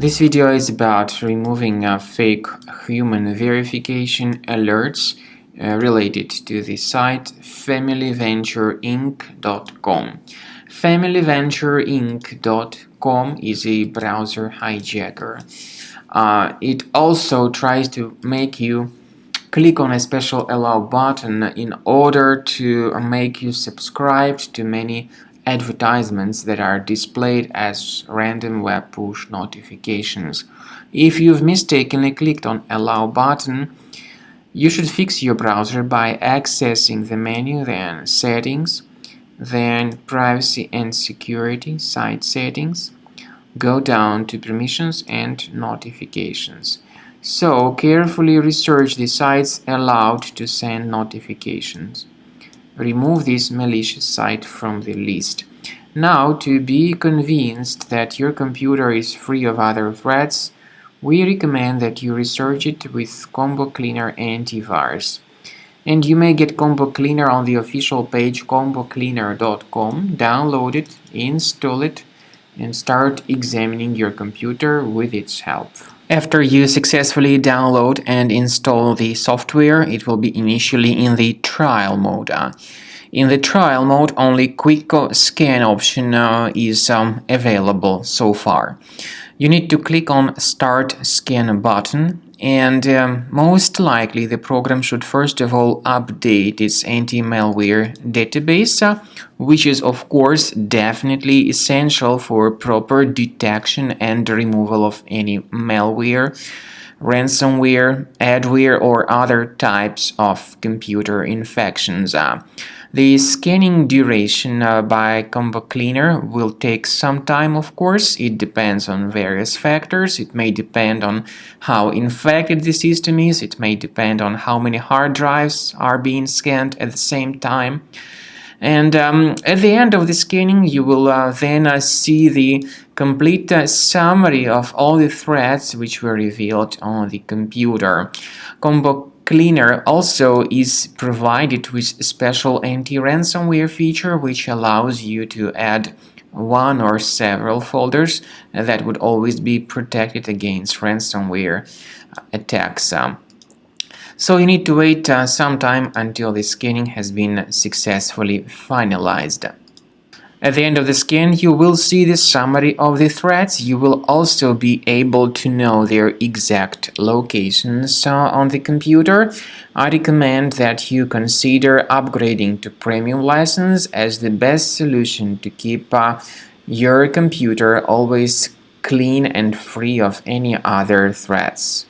This video is about removing fake human verification alerts related to the site familyventureinc.com. Familyventureinc.com is a browser hijacker. It also tries to make you click on a special allow button in order to make you subscribe to many advertisements that are displayed as random web push notifications. If you've mistakenly clicked on allow button, you should fix your browser by accessing the menu, then settings, then privacy and security, site settings, go down to permissions and notifications. So carefully research the sites allowed to send notifications. Remove this malicious site from the list. Now, to be convinced that your computer is free of other threats, we recommend that you research it with Combo Cleaner Antivirus. And you may get Combo Cleaner on the official page combocleaner.com, download it, install it, and start examining your computer with its help. After you successfully download and install the software, it will be initially in the trial mode. In the trial mode, only quick scan option is available so far. You need to click on Start Scan button, and most likely the program should first of all update its anti-malware database, which is of course definitely essential for proper detection and removal of any malware, ransomware, adware, or other types of computer infections. The scanning duration by Combo Cleaner will take some time, of course. It depends on various factors. It may depend on how infected the system is. It may depend on how many hard drives are being scanned at the same time. And at the end of the scanning, you will then see the complete summary of all the threats which were revealed on the computer. Combo Cleaner also is provided with a special anti-ransomware feature which allows you to add one or several folders that would always be protected against ransomware attacks. So you need to wait some time until the scanning has been successfully finalized. At the end of the scan, you will see the summary of the threats. You will also be able to know their exact locations on the computer. I recommend that you consider upgrading to premium license as the best solution to keep your computer always clean and free of any other threats.